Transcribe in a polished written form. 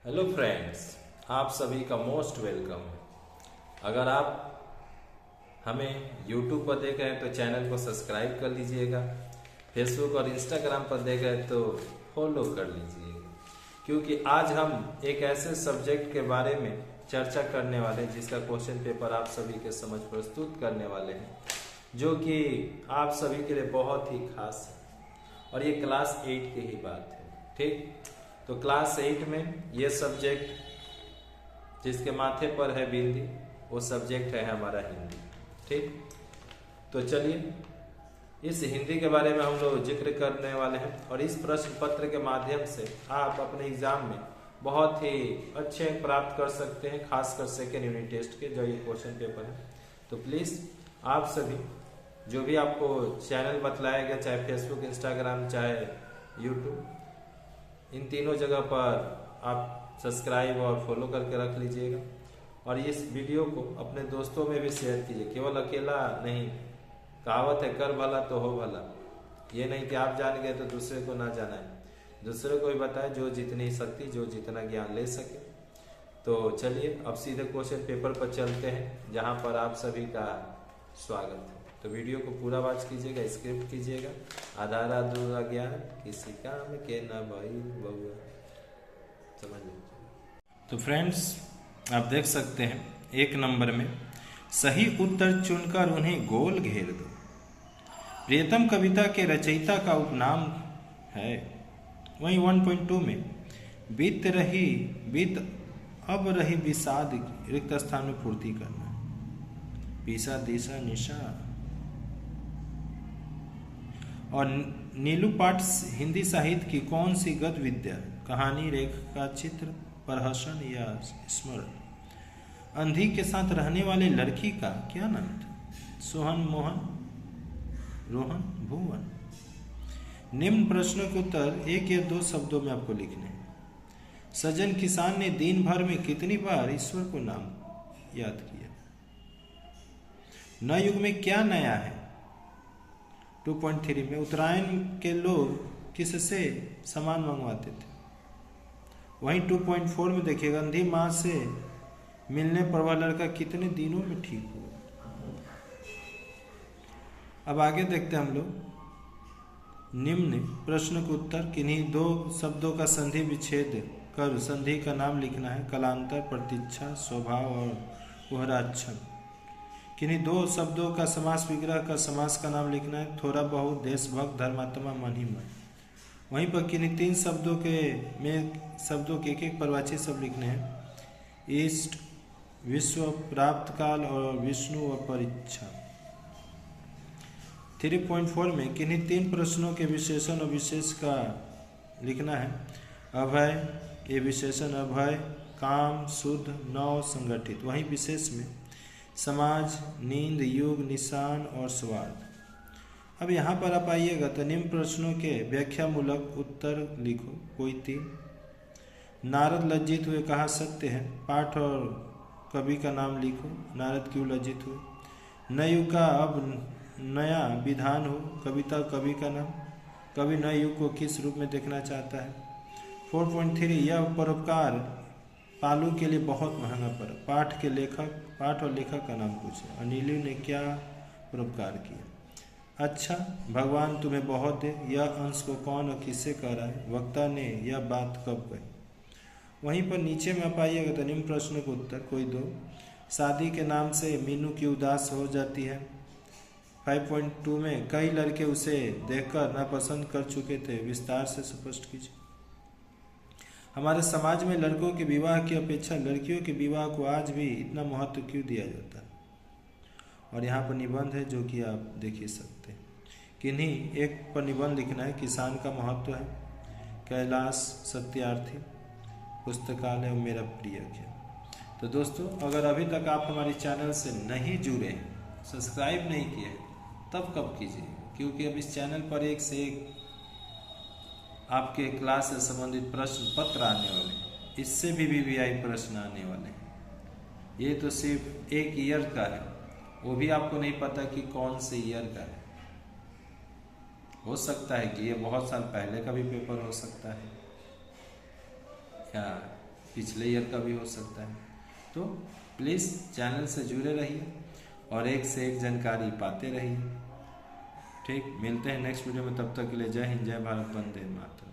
Hello friends, आप सभी का मोस्ट वेलकम। अगर आप हमें YouTube पर देख रहे हैं तो चैनल को सब्सक्राइब कर लीजिएगा। फेसबुक और इंस्टाग्राम पर देख रहे हैं तो फॉलो कर लीजिएगा, क्योंकि आज हम एक ऐसे सब्जेक्ट के बारे में चर्चा करने वाले हैं जिसका क्वेश्चन पेपर आप सभी के समझ प्रस्तुत करने वाले हैं, जो कि आप सभी के लिए बहुत ही खास है। और ये क्लास 8 की ही बात है। ठीक, तो क्लास 8 में ये सब्जेक्ट जिसके माथे पर है बिंदी, वो सब्जेक्ट है हमारा हिंदी। ठीक, तो चलिए इस हिंदी के बारे में हम लोग जिक्र करने वाले हैं और इस प्रश्न पत्र के माध्यम से आप अपने एग्जाम में बहुत ही अच्छे प्राप्त कर सकते हैं, खासकर सेकेंड यूनिट टेस्ट के जो ये क्वेश्चन पेपर है। तो प्लीज़ आप सभी जो भी आपको चैनल बतलाया गया, चाहे फेसबुक, इंस्टाग्राम, चाहे यूट्यूब, इन तीनों जगह पर आप सब्सक्राइब और फॉलो करके रख लीजिएगा। और इस वीडियो को अपने दोस्तों में भी शेयर कीजिए। केवल अकेला नहीं, कहावत है कर भला तो हो भला। ये नहीं कि आप जान गए तो दूसरे को ना जाना है, दूसरे को भी बताए जो जितनी शक्ति, जो जितना ज्ञान ले सके। तो चलिए अब सीधे क्वेश्चन पेपर पर चलते हैं, जहाँ पर आप सभी का स्वागत है। तो वीडियो को पूरा वॉच कीजिएगा, स्क्रिप्ट कीजिएगा। आधार अधूरा ज्ञान किसी काम के न भाई बउआ, समझ लीजिए। तो फ्रेंड्स, आप देख सकते हैं एक नंबर में सही उत्तर चुनकर उन्हें गोल घेर दो। प्रियतम कविता के रचयिता का उपनाम है। वहीं 1.2 में बीत अब रही विषाद, रिक्त स्थान में पूर्ति करना। पीसा दिशा निशा और नीलू पाठ हिंदी साहित्य की कौन सी गद्य विद्या? कहानी, रेखा चित्र, प्रहसन या स्मरण? अंधी के साथ रहने वाले लड़की का क्या नाम था? सोहन, मोहन, रोहन, भुवन? निम्न प्रश्नों के उत्तर एक या दो शब्दों में आपको लिखने हैं। सज्जन किसान ने दिन भर में कितनी बार ईश्वर को नाम याद किया? नए युग में क्या नया है? 2.3 में उत्तरायण के लोग किससे सामान मंगवाते थे? वहीं 2.4 में देखिएगा, अंधी माँ से मिलने पर वह लड़का कितने दिनों में ठीक हुआ? अब आगे देखते हैं हम लोग। निम्न प्रश्न के उत्तर किन्हीं दो शब्दों का संधि विच्छेद कर संधि का नाम लिखना है। कलांतर, प्रतीक्षा, स्वभाव और उहराक्षण। किन्हीं दो शब्दों का समास विग्रह का समास का नाम लिखना है। थोड़ा बहुत, देशभक्त, धर्मात्मा, मन ही मन। वहीं पर किन्हीं तीन शब्दों के एक एक परिभाषित शब्द लिखने हैं। ईस्ट, विश्व, प्राप्त काल और विष्णु व परीक्षा। 3.4 में किन्हीं तीन प्रश्नों के विशेषण और विशेष का लिखना है। अभय, ये विशेषण अभय, काम, शुद्ध, नव, संगठित। वहीं विशेष में समाज, नींद, युग, निशान और स्वार्थ। अब यहाँ पर आप आइएगा तो निम्न प्रश्नों के व्याख्या मूलक उत्तर लिखो, कोई तीन। नारद लज्जित हुए, कहा सत्य है। पाठ और कवि का नाम लिखो। नारद क्यों लज्जित हुए? नए युग का अब नया विधान हो। कविता कवि का नाम। कवि नए युग को किस रूप में देखना चाहता है? 4.3 यह परोपकार पालू के लिए बहुत महंगा पड़ा। पाठ और लेखक का नाम पूछे। अनिलु ने क्या परोपकार किया? अच्छा, भगवान तुम्हें बहुत दे। यह अंश को कौन और किससे कह रहा है? वक्ता ने यह बात कब कही? वहीं पर नीचे में आप आइएगा तो निम्न प्रश्न का उत्तर कोई दो। शादी के नाम से मीनू की उदास हो जाती है। 5.2 में कई लड़के उसे देखकर नापसंद कर चुके थे। विस्तार से स्पष्ट कीजिए। हमारे समाज में लड़कों के विवाह की अपेक्षा लड़कियों के विवाह को आज भी इतना महत्व क्यों दिया जाता है? और यहाँ पर निबंध है जो कि आप देख ही सकते हैं। किन्हीं एक पर निबंध लिखना है। किसान का महत्व है। कैलाश सत्यार्थी, पुस्तकालय और मेरा प्रिय खेल। तो दोस्तों, अगर अभी तक आप हमारे चैनल से नहीं जुड़े हैं, सब्सक्राइब नहीं किए हैं, तब कब कीजिए, क्योंकि अब इस चैनल पर एक से एक आपके क्लास से संबंधित प्रश्न पत्र आने वाले हैं। इससे भी वीवीआई प्रश्न आने वाले हैं। ये तो सिर्फ एक ईयर का है, वो भी आपको नहीं पता कि कौन से ईयर का है। हो सकता है कि ये बहुत साल पहले का भी पेपर हो सकता है, या पिछले ईयर का भी हो सकता है। तो प्लीज़ चैनल से जुड़े रहिए और एक से एक जानकारी पाते रहिए। ठीक, मिलते हैं नेक्स्ट वीडियो में, तब तक के लिए जय हिंद, जय भारत, वंदे मातरम।